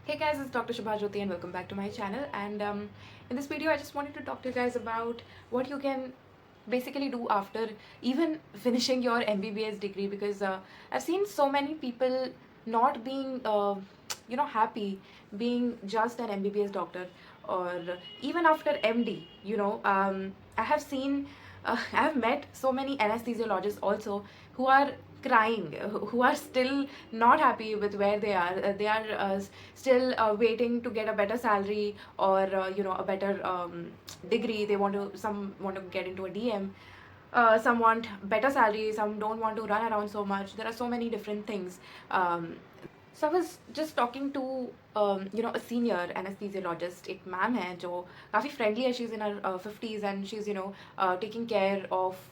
Hey guys, it's Dr. Shubha Jyoti and welcome back to my channel. And in this video, I just wanted to talk to you guys about what you can basically do after even finishing your MBBS degree, because I've seen so many people not being, happy being just an MBBS doctor, or even after MD. I have seen, I have met so many anesthesiologists also who are crying, who are still not happy with where they are. They are still waiting to get a better salary, or a better degree. Some want to get into a DM, some want better salary, some don't want to run around so much. There are so many different things. So I was just talking to a senior anesthesiologist. एक ma'am है जो काफ़ी friendly है. She's in her 50s and she is taking care of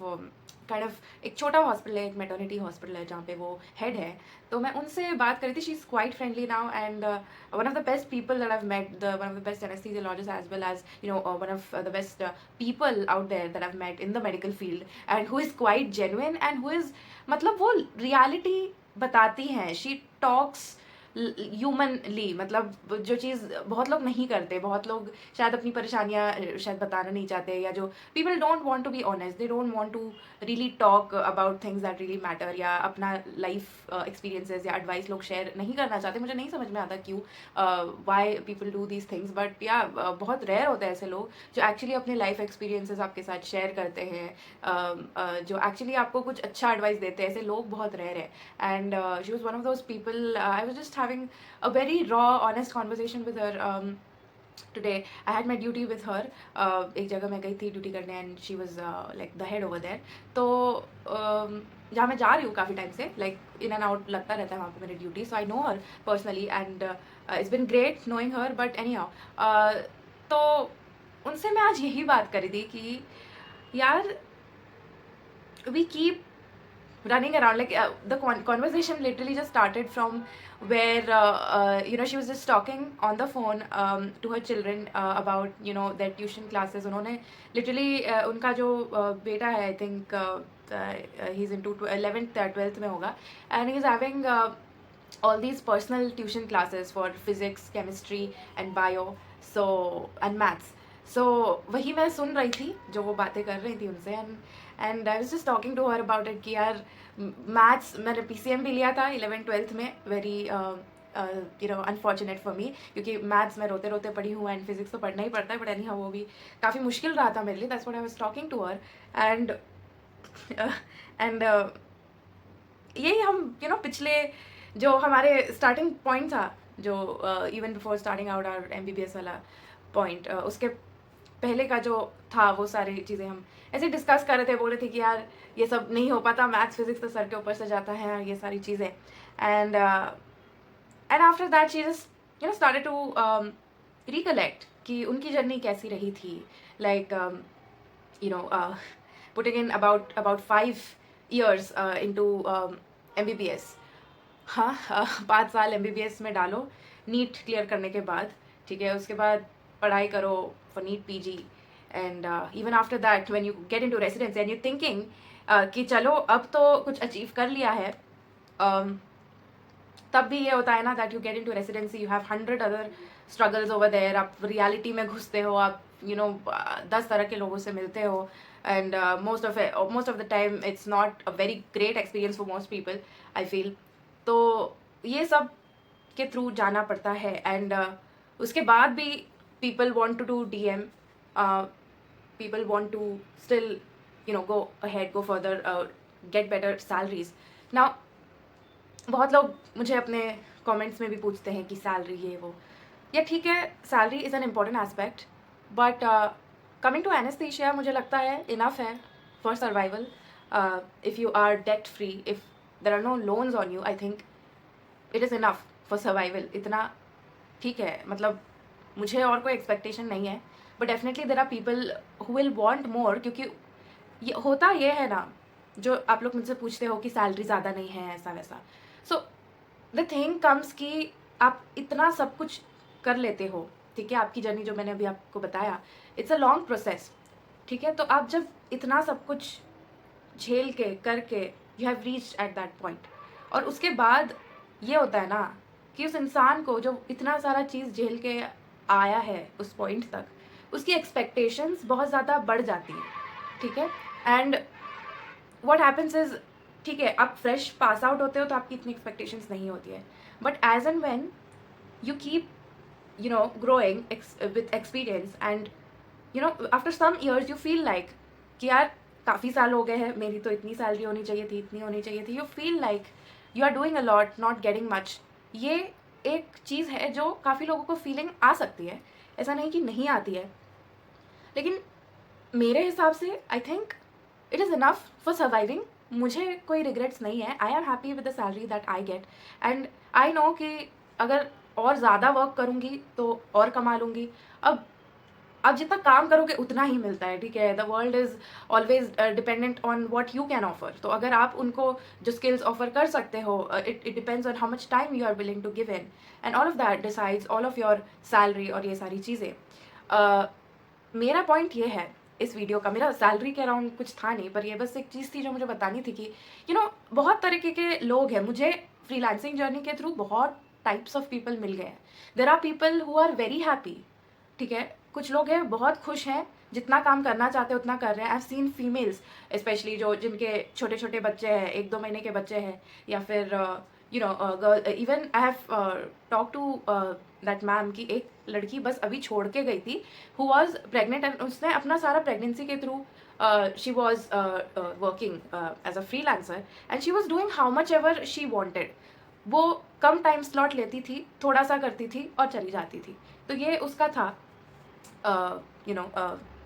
kind of एक छोटा hospital है, एक maternity hospital है जहाँ पे वो हेड है. तो मैं उनसे बात करी थी. She is quite friendly now and one of the best people that I've met, one of the best anesthesiologists, as well as one of the best people out there that I've met in the medical field, and who is quite genuine and who is मतलब वो reality बताती हैं. She talks humanly, मतलब जो चीज़ बहुत लोग नहीं करते. बहुत लोग शायद अपनी परेशानियाँ शायद बताना नहीं चाहते, या जो people don't want to be honest, they don't want to really talk about things that really matter, या अपना लाइफ एक्सपीरियंसेस या एडवाइस लोग शेयर नहीं करना चाहते. मुझे नहीं समझ में आता क्यों, why people do these things. But या बहुत रेयर होते हैं ऐसे लोग जो एक्चुअली अपने लाइफ एक्सपीरियंसेस आपके साथ शेयर करते हैं, जो एक्चुअली आपको कुछ अच्छा एडवाइस देते हैं. ऐसे लोग बहुत रेयर है. And she was one of those people. I was just having a very raw, honest conversation with her today. I had my duty with her. एक जगह मैं गई थी ड्यूटी करने, and she was like the head over there. तो जहाँ मैं जा रही हूँ काफ़ी टाइम से, like in and out लगता रहता है वहाँ पे मेरी duty. So I know her personally, and it's been great knowing her. But anyhow, तो उनसे मैं आज यही बात करी थी कि यार, we keep running around, like the conversation literally just started from where she was just talking on the phone to her children about their tuition classes. उन्होंने literally उनका जो बेटा है, I think he's into 11th 12th में होगा, and he's having all these personal tuition classes for physics, chemistry and bio, so and maths. So वही मैं सुन रही थी जो वो बातें कर रही थी उनसे, and I was just talking to her about it कि यार, मैथ्स मैंने PCM भी लिया था 11th 12th में. वेरी अनफॉर्चुनेट फॉर मी, क्योंकि मैथ्स में रोते रोते पढ़ी हूँ, एंड फिजिक्स तो पढ़ना ही पड़ता है. बट एनी हाउ वो भी काफ़ी मुश्किल रहा था मेरे लिए. That's what I was talking to her. And and यही हम पिछले जो हमारे स्टार्टिंग पॉइंट था, जो even before starting out our MBBS वाला पॉइंट, उसके पहले का जो था, वो सारी चीज़ें हम ऐसे डिस्कस कर रहे थे. बोल रहे थे कि यार ये सब नहीं हो पाता, मैथ्स फिजिक्स तो सर के ऊपर से जाता है, ये सारी चीज़ें. And after that she just started to recollect कि उनकी जर्नी कैसी रही थी. Like putting in about 5 years into MBBS. हाँ, 5 साल MBBS में डालो नीट क्लियर करने के बाद, ठीक है. उसके बाद पढ़ाई करो for NEET PG, and even after that when you get into residency and you're thinking कि चलो अब तो कुछ अचीव कर लिया है, तब भी ये होता है ना that you get into residency, you have 100 other struggles over there. आप रियलिटी में घुसते हो, आप 10 तरह के लोगों से मिलते हो, and most of the time it's not a very great experience for most people, I feel. तो ये सब के थ्रू जाना पड़ता है. एंड उसके बाद भी people want to do DM, people want to still go ahead, go further, get better salaries. Now बहुत लोग मुझे अपने कमेंट्स में भी पूछते हैं कि सैलरी ये वो. या ठीक है, salary is an important aspect, but coming to anaesthesia मुझे लगता है इनफ है for survival. If you are debt free, if there are no loans on you, I think it is enough for survival. इतना ठीक है, मतलब मुझे और कोई एक्सपेक्टेशन नहीं है. But definitely there are people who will want more, क्योंकि ये होता ये है ना, जो आप लोग मुझसे पूछते हो कि सैलरी ज़्यादा नहीं है, ऐसा वैसा. सो द थिंग कम्स कि आप इतना सब कुछ कर लेते हो, ठीक है. आपकी जर्नी जो मैंने अभी आपको बताया, इट्स अ लॉन्ग प्रोसेस, ठीक है. तो आप जब इतना सब कुछ झेल के करके you have reached at that point, और उसके बाद ये होता है ना कि उस इंसान को जो इतना सारा चीज़ झेल के आया है उस पॉइंट तक, उसकी एक्सपेक्टेशंस बहुत ज़्यादा बढ़ जाती है, ठीक है। एंड व्हाट हैपेंस इज, ठीक है, आप फ्रेश पास आउट होते हो तो आपकी इतनी एक्सपेक्टेशंस नहीं होती है, but as and when you keep, growing with experience, and after some years you feel like कि यार काफ़ी साल हो गए हैं, मेरी तो इतनी सैलरी होनी चाहिए थी, इतनी होनी चाहिए थी, you feel like you are doing a lot not getting much. ये एक चीज़ है जो काफ़ी लोगों को फीलिंग आ सकती है, ऐसा नहीं कि नहीं आती है, लेकिन मेरे हिसाब से आई think it is enough for surviving. मुझे कोई रिग्रेट्स नहीं है, I am happy with the salary that I get, and I know कि अगर और ज़्यादा वर्क करूँगी तो और कमा लूँगी। अब आप जितना काम करोगे उतना ही मिलता है, ठीक है। The world is always dependent on what you can offer. तो अगर आप उनको जो स्किल्स ऑफर कर सकते हो, it depends on how much time you are willing to give in, and all of that decides all of your salary और ये सारी चीज़ें। मेरा पॉइंट ये है इस वीडियो का, मेरा सैलरी के अराउंड कुछ था नहीं, पर ये बस एक चीज़ थी जो मुझे बतानी थी कि बहुत तरीके के लोग हैं। मुझे फ्रीलांसिंग जर्नी के थ्रू बहुत टाइप्स ऑफ पीपल मिल गए हैं। There are people who are very happy, ठीक है। कुछ लोग हैं बहुत खुश हैं, जितना काम करना चाहते हैं उतना कर रहे हैं। I have seen females specially जो जिनके छोटे छोटे बच्चे हैं, 1-2 महीने के बच्चे हैं, या फिर girl. Even I have talk to that ma'am की एक लड़की बस अभी छोड़ के गई थी, हु वॉज प्रेगनेंट, एंड उसने अपना सारा प्रेगनेंसी के through she was working as a freelancer, and she was doing how much ever she wanted. वो कम टाइम स्लॉट लेती थी, थोड़ा सा करती थी और चली जाती थी। तो ये उसका था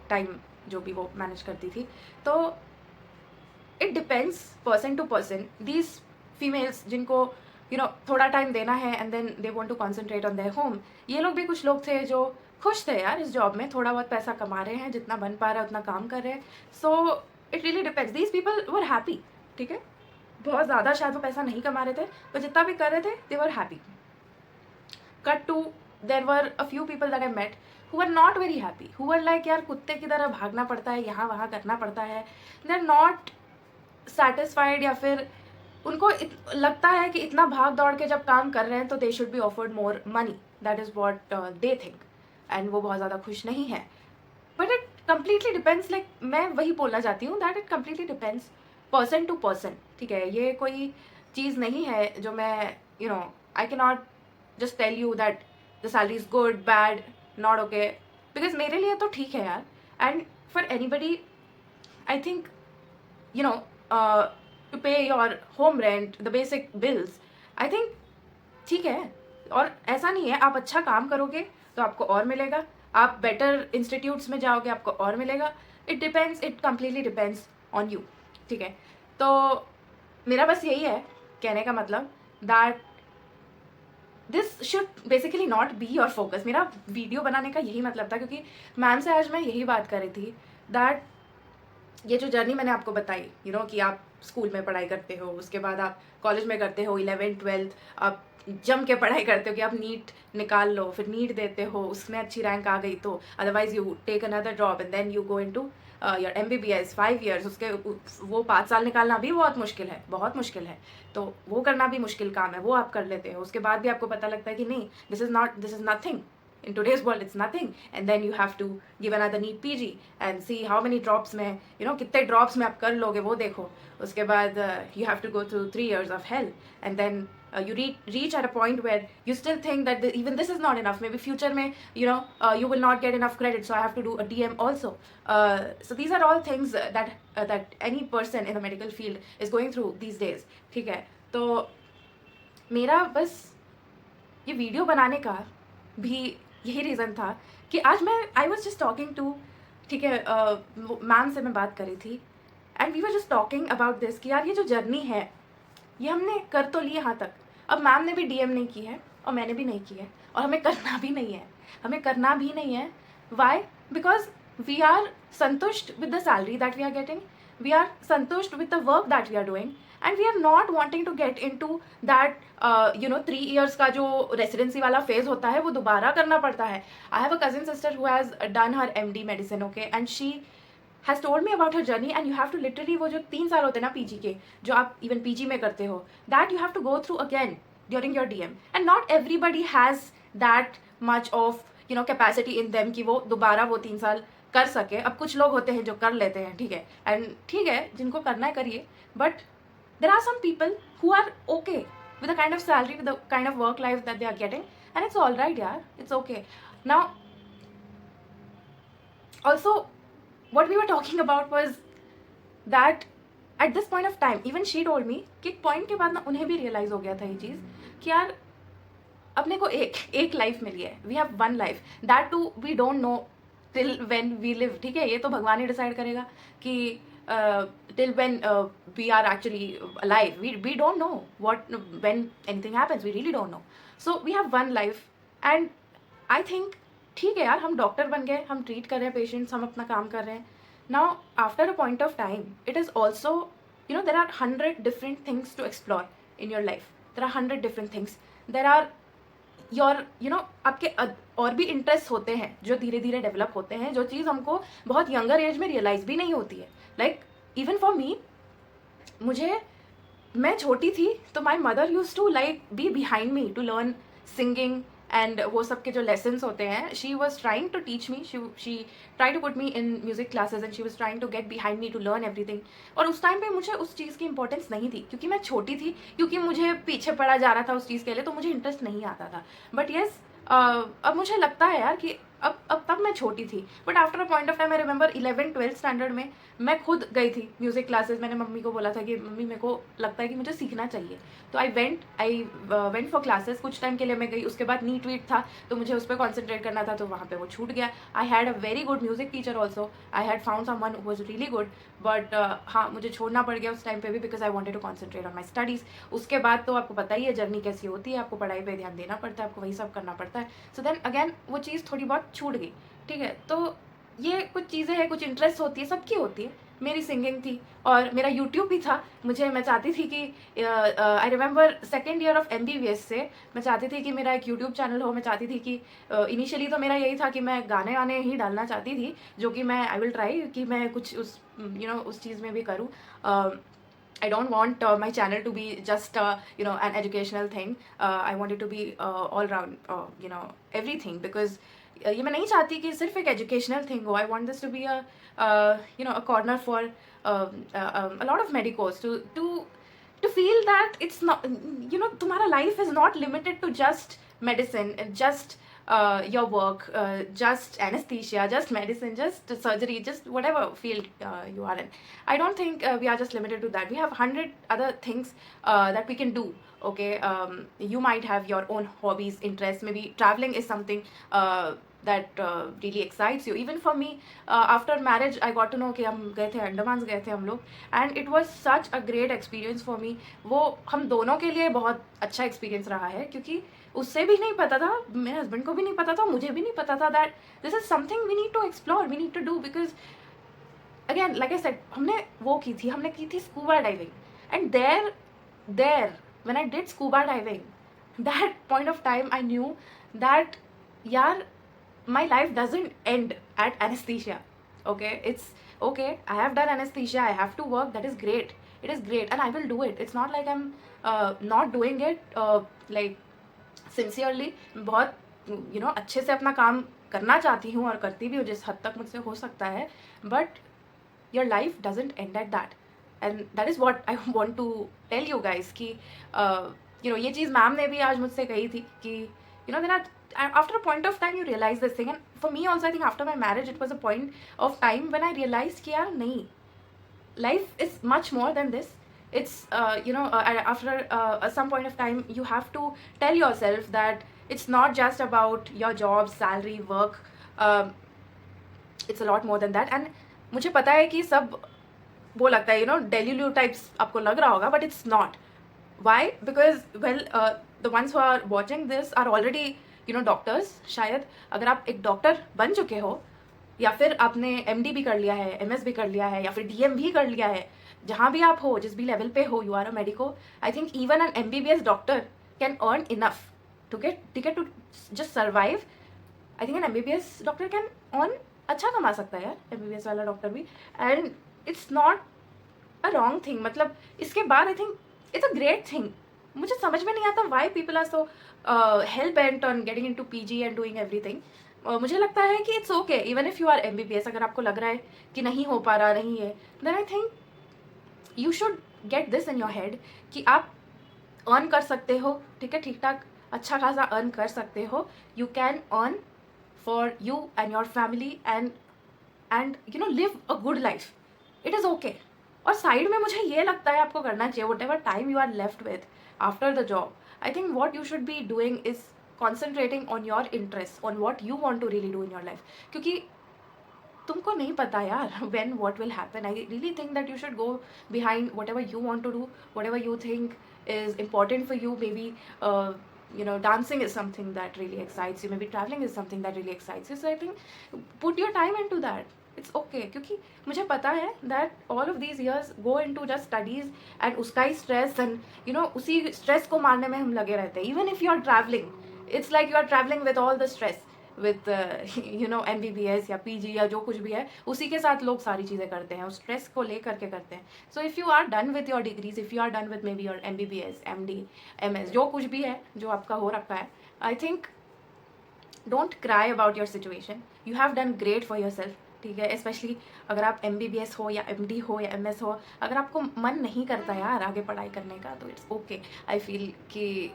टाइम जो भी वो मैनेज करती थी। तो it depends person to person. These females जिनको थोड़ा टाइम देना है and then they want to concentrate on their home, ये लोग भी कुछ लोग थे जो खुश थे यार इस जॉब में, थोड़ा बहुत पैसा कमा रहे हैं, जितना बन पा रहा है उतना काम कर रहे हैं। So it really depends. These people were happy, ठीक है। बहुत ज़्यादा शायद वो पैसा नहीं कमा रहे थे, पर जितना भी कर रहे थे they were happy. Cut to, there were a few people that I met who are not very happy, who are like यार कुत्ते की तरह भागना पड़ता है, यहाँ वहाँ करना पड़ता है, दे आर नॉट सेटिस्फाइड, या फिर उनको लगता है कि इतना भाग दौड़ के जब काम कर रहे हैं तो they should be offered more money, that is what they think, and वो बहुत ज़्यादा खुश नहीं है। But it completely depends, like मैं वही बोलना चाहती हूँ that it completely depends person to person, ठीक है। ये कोई चीज़ नहीं है जो मैं I can not just tell you that the salary is good, bad, not okay, because मेरे लिए तो ठीक है यार, and for anybody I think to pay your home rent, the basic bills, I think ठीक है। और ऐसा नहीं है, आप अच्छा काम करोगे तो आपको और मिलेगा, आप बेटर इंस्टीट्यूट्स में जाओगे आपको और मिलेगा। It depends, it completely depends on you, ठीक है। तो मेरा बस यही है कहने का मतलब, that this should basically not be your focus. मेरा वीडियो बनाने का यही मतलब था, क्योंकि मैम से आज मैं यही बात कर रही थी दैट ये जो जर्नी मैंने आपको बताई, कि आप स्कूल में पढ़ाई करते हो, उसके बाद आप कॉलेज में करते हो 11th 12th, आप जम के पढ़ाई करते हो कि आप नीट निकाल लो, फिर नीट देते हो, उसमें अच्छी रैंक आ गई तो otherwise you take another job and then you go into your MBBS 5 years, उसके वो 5 साल निकालना भी बहुत मुश्किल है, बहुत मुश्किल है। तो वो करना भी मुश्किल काम है, वो आप कर लेते हो। उसके बाद भी आपको पता लगता है कि नहीं, this is nothing in today's world, it's nothing, and then you have to give another NEET PG and see how many drops में कितने drops में आप कर लोगे वो देखो। उसके बाद you have to go through 3 years of hell, and then you reach at a point where you still think that even this is not enough, maybe future में you will not get enough credit, so I have to do a DM also. So these are all things that any person in the medical field is going through these days, ठीक है। तो मेरा बस ये video बनाने का भी यही रीज़न था कि आज मैं I was just talking to, ठीक है, मैम से मैं बात कर रही थी, and we were just talking about this कि यार ये जो जर्नी है ये हमने कर तो ली यहाँ तक, अब मैम ने भी DM नहीं की है और मैंने भी नहीं की है, और हमें करना भी नहीं है, हमें करना भी नहीं है। वाई? बिकॉज वी आर संतुष्ट with the salary that we are getting, we are संतुष्ट with the work that we are doing, and we are not wanting to get in to that 3 years का जो residency वाला phase होता है वो दोबारा करना पड़ता है। I have a cousin sister who has done her MD medicine, okay, and she has told me about her journey, and you have to literally वो जो 3 साल होते हैं ना PG के, जो आप इवन PG में करते हो, that you have to go through again during your DM, and not everybody has that much of capacity in them कि वो दोबारा वो 3 साल कर सके. अब कुछ लोग होते हैं जो कर लेते हैं, ठीक है, एंड ठीक है, जिनको करना है करिए, but there are some people who are okay with the kind of salary, with the kind of work life that they are getting, and it's all right, yeah, it's okay. Now also what we were talking about was that at this point of time, even she told me कि एक point के बाद ना उन्हें भी realize हो गया था ये चीज़ कि यार अपने को एक लाइफ मिली है, we have one life, that too we don't know till when we live. ठीक है, ये तो भगवान ही डिसाइड करेगा कि till when we are actually alive. We don't know what when anything happens, we really don't know. So we have one life, and I think ठीक है यार, हम डॉक्टर बन गए, हम ट्रीट कर रहे हैं पेशेंट्स, हम अपना काम कर रहे हैं. Now after a point of time, it is also there are 100 different things to explore in your life. There are 100 different things. There are your आपके और भी इंटरेस्ट होते हैं जो धीरे धीरे डेवलप होते हैं, जो चीज़ हमको बहुत यंगर एज में रियलाइज़ भी नहीं होती है. लाइक इवन फॉर मी, मैं छोटी थी तो my mother use to like be behind me to learn singing and वो सब के जो लेसन्स होते हैं. She was trying to teach me, she try to put me in music classes, and she was trying to get behind me to learn everything. और उस time पे मुझे उस चीज़ की इंपॉर्टेंस नहीं थी, क्योंकि मैं छोटी थी, क्योंकि मुझे पीछे पड़ा जा रहा था उस चीज़ के लिए, तो मुझे इंटरेस्ट नहीं आता था. बट येस, अब मुझे लगता है यार कि अब तब मैं छोटी थी, but after a point of time, I remember 11th-12th standard में मैं खुद गई थी म्यूज़िक क्लासेस. मैंने मम्मी को बोला था कि मम्मी मेरे को लगता है कि मुझे सीखना चाहिए, तो आई वेंट फॉर क्लासेस. कुछ टाइम के लिए मैं गई, उसके बाद नीट वीट था तो मुझे उस पर कॉन्सेंट्रेट करना था, तो वहाँ पे वो छूट गया. I had a very good music teacher also, I had found someone who was really good, but हाँ, मुझे छोड़ना पड़ गया उस टाइम पे भी, because I wanted to concentrate on my studies. उसके बाद तो आपको पता ही है जर्नी कैसी होती है, आपको पढ़ाई पे ध्यान देना पड़ता है, आपको वही सब करना पड़ता है. सो देन अगेन वो चीज़ थोड़ी बहुत छूट गई. ठीक है, तो ये कुछ चीज़ें हैं, कुछ इंटरेस्ट होती है, सबकी होती है. मेरी सिंगिंग थी और मेरा यूट्यूब भी था. मैं चाहती थी कि I remember 2nd year of MBBS से मैं चाहती थी कि मेरा एक यूट्यूब चैनल हो. मैं चाहती थी कि इनिशियली तो मेरा यही था कि मैं गाने वाने ही डालना चाहती थी, जो कि मैं आई विल ट्राई कि मैं कुछ उस चीज़ में भी करूँ. I don't want my channel to be just an educational thing. I want it to be all round everything, because ये मैं नहीं चाहती कि सिर्फ एक एजुकेशनल थिंग हो. I want this to be a corner for a lot of medicos to feel that it's not, तुम्हारा life is not limited to just medicine, just your work, just anesthesia, just medicine, just surgery, just whatever field you are in. I don't think we are just limited to that. We have 100 other things that we can do. Okay, you might have your own hobbies, interests. Maybe traveling is something that really excites you. Even for me, after marriage, I got to know कि हम गए थे अंडमान, गए थे हम लोग, and it was such a great experience for me. वो हम दोनों के लिए बहुत अच्छा एक्सपीरियंस रहा है, क्योंकि उससे भी नहीं पता था, मेरे हस्बैंड को भी नहीं पता था, मुझे भी नहीं पता था that this is something we need to explore, we need to do. Because again like I said, हमने वो की थी, हमने की थी scuba diving. And there when I did scuba diving, that point of time I knew that यार, my life doesn't end at anesthesia. Okay, it's okay, I have done anesthesia, I have to work, that is great, it is great, and I will do it. It's not like I'm not doing it like sincerely. बहुत अच्छे से अपना काम करना चाहती हूँ और करती भी हूँ जिस हद तक मुझसे हो सकता है, but your life doesn't end at that, and that is what I want to tell you guys कि ये चीज़ मैम ने भी आज मुझसे कही थी कि there are, after a point of time you realize this thing. And for me also, I think after my marriage, it was a point of time when I realized कि यार नहीं, life is much more than this. It's after some point of time you have to tell yourself that it's not just about your job, salary, work. It's a lot more than that. And मुझे पता है कि सब वो लगता है delulu types आपको लग रहा होगा, but it's not. Why? Because the ones who are watching this are already doctors. शायद अगर आप एक डॉक्टर बन चुके हो, या फिर आपने MD भी कर लिया है, MS भी कर लिया है, या फिर DM भी कर लिया है, जहाँ भी आप हो, जिस भी लेवल पे हो, you are a medico. I think even an MBBS doctor can earn enough to get to just survive. I think an MBBS doctor can earn, अच्छा कमा सकता है यार MBBS वाला डॉक्टर भी, and it's not a wrong thing. मतलब इसके बाद I think it's a great thing मुझे समझ में नहीं आता why people are so hell bent on getting into PG and doing everything. मुझे लगता है कि it's okay even if you are MBBS. अगर आपको लग रहा है कि नहीं हो पा रहा, नहीं है, then I think you should get this in your head कि आप अर्न कर सकते हो, ठीक है, ठीक ठाक अच्छा खासा अर्न कर सकते हो. You can earn for you and your family and you know live a good life. It is okay. और साइड में मुझे ये लगता है आपको करना चाहिए whatever time you are left with after the job. I think what you should be doing is concentrating on your interest, on what you want to really do in your life. क्योंकि तुमको नहीं पता यार when what will happen. I really think that you should go behind whatever you want to do, whatever you think is important for you. Maybe you know, dancing is something that really excites you, maybe traveling is something that really excites you. So I think put your time into that. It's okay. क्योंकि मुझे पता है that all of these years go into just studies and उसका ही stress and you know उसी stress को मारने में हम लगे रहते हैं. Even if you are traveling, it's like you are traveling with all the stress, with you know MBBS या PG या जो कुछ भी है, उसी के साथ लोग सारी चीज़ें करते हैं, उस स्ट्रेस को ले करके करते हैं. So if you are done with your degrees, if you are done with maybe your MBBS, MD, MS, जो कुछ भी है जो आपका हो रखा है, I think don't cry about your situation. You have done great for your self, ठीक है. स्पेशली अगर आप MBBS हो या MD हो या MS हो, अगर आपको मन नहीं करता यार आगे पढ़ाई करने का, तो इट्स ओके. आई फील कि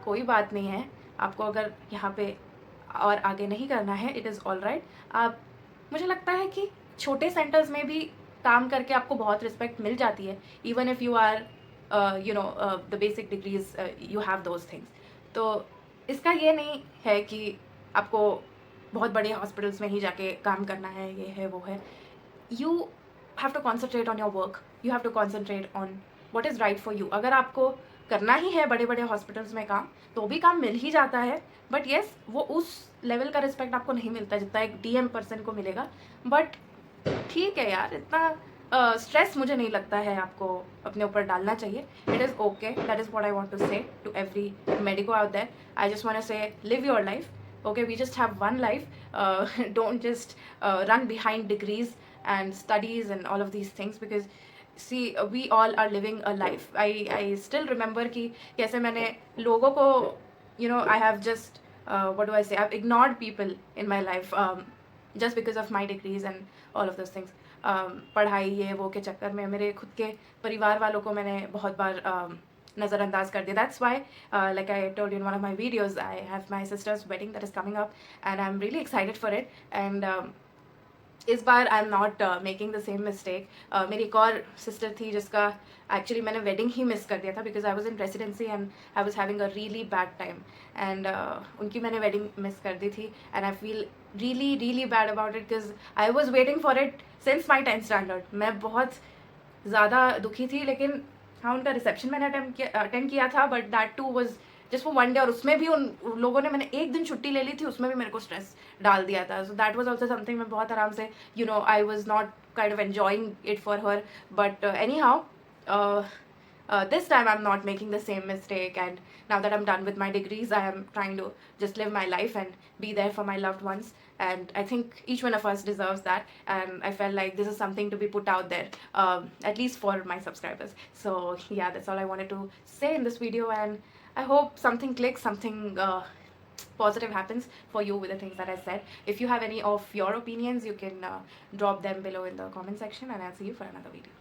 कोई बात नहीं है. आपको अगर यहाँ पे और आगे नहीं करना है, इट इज़ ऑल राइट. आप, मुझे लगता है कि छोटे सेंटर्स में भी काम करके आपको बहुत रिस्पेक्ट मिल जाती है. Even if you are you know the basic degrees, you have those things. तो इसका ये नहीं है कि आपको बहुत बड़े हॉस्पिटल्स में ही जाके काम करना है, ये है वो है. You have to concentrate on your work, you have to concentrate on what is right for you. अगर आपको करना ही है बड़े बड़े हॉस्पिटल्स में काम, तो भी काम मिल ही जाता है. बट येस, वो उस लेवल का रिस्पेक्ट आपको नहीं मिलता जितना एक DM पर्सन को मिलेगा. बट ठीक है यार, इतना स्ट्रेस मुझे नहीं लगता है आपको अपने ऊपर डालना चाहिए. It is okay. That is what I want to say to every medico out there. I just want to say live your life. Okay, we just have one life. Don't just run behind degrees and studies and all of these things, because see, we all are living a life. I still remember कि कैसे मैंने लोगों को, you know, I have just what do I say, I've ignored people in my life just because of my degrees and all of those things. पढ़ाई ये वो के चक्कर में मेरे खुद के परिवार वालों को मैंने बहुत बार नज़रअंदाज कर दिया. That's why like I told you in one of my videos, I have my sister's wedding that is coming up and I am really excited for it. And इस बार I am not making the same mistake. मेरी एक और sister थी जिसका actually मैंने wedding ही miss कर दिया था because I was in residency and I was having a really bad time. And उनकी मैंने वेडिंग मिस कर दी थी and I feel really really bad about it because I was waiting for it since my 10th standard. मैं बहुत ज़्यादा दुखी थी. लेकिन हाँ, उनका रिसेप्शन मैंने अटेंड किया था, but that too was just for 1 day. और उसमें भी उन लोगों ने, मैंने एक दिन छुट्टी ले ली थी, उसमें भी मेरे को स्ट्रेस डाल दिया था. So that was also something. मैं बहुत आराम से, you know, I was not kind of enjoying it for her. But any how, this time I'm not making the same mistake, and now that I'm done with my degrees, I am trying to just live my life and be there for my loved ones. And I think each one of us deserves that, and I felt like this is something to be put out there, at least for my subscribers. So yeah, that's all I wanted to say in this video, and I hope something clicks, something positive happens for you with the things that I said. If you have any of your opinions, you can drop them below in the comment section, and I'll see you for another video.